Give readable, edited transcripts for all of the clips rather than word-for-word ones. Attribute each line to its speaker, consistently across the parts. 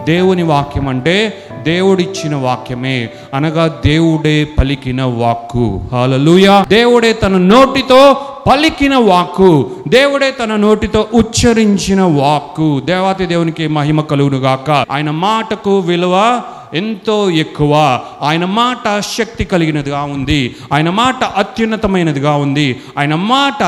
Speaker 1: దేవుని వాక్యం అంటే దేవుడిచ్చిన వాక్యమే, అనగా దేవుడే పలికిన వాక్కు. హల్లెలూయా. దేవుడే తన నోటితో పలికిన వాక్కు, దేవుడే తన నోటితో ఉచ్చరించిన వాక్కు. దేవాతి దేవునికి మహిమ కలుగును గాక. ఆయన మాటకు విలువ ఎంతో ఎక్కువ. ఆయన మాట శక్తి కలిగినదిగా ఉంది. ఆయన మాట అత్యున్నతమైనదిగా ఉంది. ఆయన మాట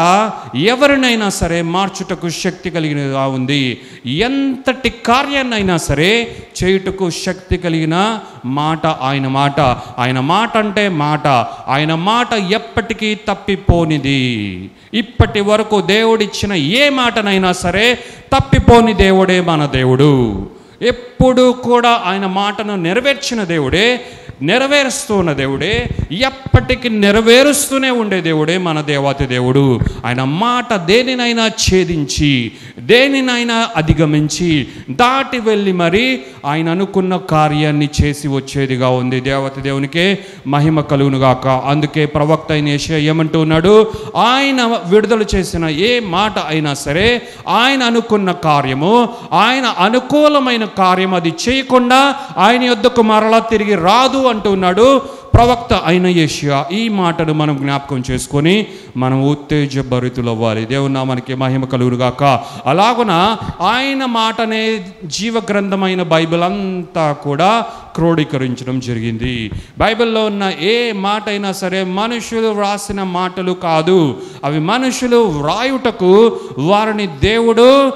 Speaker 1: ఎవరినైనా సరే మార్చుటకు శక్తి కలిగినదిగా ఉంది. ఎంతటి కార్యాన్నైనా సరే చేయుటకు శక్తి కలిగిన మాట ఆయన మాట. ఆయన మాట అంటే మాట. ఆయన మాట ఎప్పటికీ తప్పిపోనిది. ఇప్పటి వరకు దేవుడిచ్చిన ఏ మాటనైనా సరే తప్పిపోని దేవుడే మన దేవుడు. ఎప్పుడు కూడా ఆయన మాటను నెరవేర్చిన దేవుడే, నెరవేరుస్తున్న దేవుడే, ఎప్పటికీ నెరవేరుస్తూనే ఉండే దేవుడే మన దేవాతి దేవుడు. ఆయన మాట దేనినైనా ఛేదించి, దేనినైనా అధిగమించి, దాటి వెళ్ళి మరి ఆయన అనుకున్న కార్యాన్ని చేసి వచ్చేదిగా ఉంది. దేవత దేవునికే మహిమ కలుగునుగాక. అందుకే ప్రవక్త అయిన యెషయా ఏమంటున్నాడు, ఆయన విడుదల చేసిన ఏ మాట అయినా సరే, ఆయన అనుకున్న కార్యము, ఆయన అనుకూలమైన కార్యం అది చేయకుండా ఆయన యొద్దకు మరలా తిరిగి రాదు అంటున్నాడు ప్రవక్త అయిన యెషయా. ఈ మాటను మనం జ్ఞాపకం చేసుకొని మనం ఉత్తేజభరితులవ్వాలి. దేవుని నామానికి మహిమ కలుగునుగాక. అలాగున ఆయన మాటనే జీవ గ్రంథమైన బైబిల్ అంతా కూడా క్రోడీకరించడం జరిగింది. బైబిల్లో ఉన్న ఏ మాట అయినా సరే మనుషులు వ్రాసిన మాటలు కాదు. అవి మనుషులు వ్రాయుటకు వారిని దేవుడు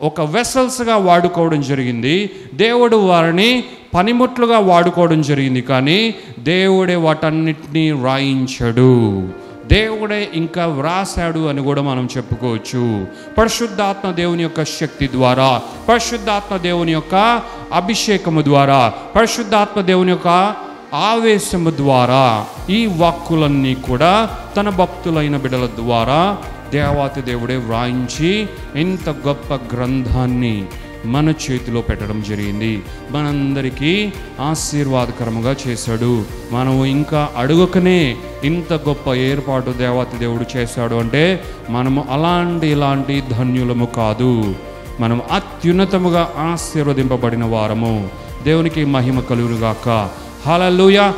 Speaker 1: ఒక వెసల్స్గా వాడుకోవడం జరిగింది. దేవుడు వారిని పనిముట్లుగా వాడుకోవడం జరిగింది. కానీ దేవుడే వాటన్నిటినీ వ్రాయించాడు. దేవుడే ఇంకా వ్రాసాడు అని కూడా మనం చెప్పుకోవచ్చు. పరిశుద్ధాత్మ దేవుని యొక్క శక్తి ద్వారా, పరిశుద్ధాత్మ దేవుని యొక్క అభిషేకము ద్వారా, పరిశుద్ధాత్మ దేవుని యొక్క ఆవేశము ద్వారా ఈ వాక్కులన్నీ కూడా తన భక్తులైన బిడ్డల ద్వారా దేవాతి దేవుడే వ్రాయించి ఇంత గొప్ప గ్రంథాన్ని మన చేతిలో పెట్టడం జరిగింది. మనందరికీ ఆశీర్వాదకరముగా చేశాడు. మనము ఇంకా అడుగకనే ఇంత గొప్ప ఏర్పాటు దేవాతి దేవుడు చేశాడు అంటే మనము ఇలాంటి ధన్యులము కాదు. మనం అత్యున్నతముగా ఆశీర్వదింపబడిన వారము. దేవునికి మహిమ కలుగునుగాక. హల్లెలూయా.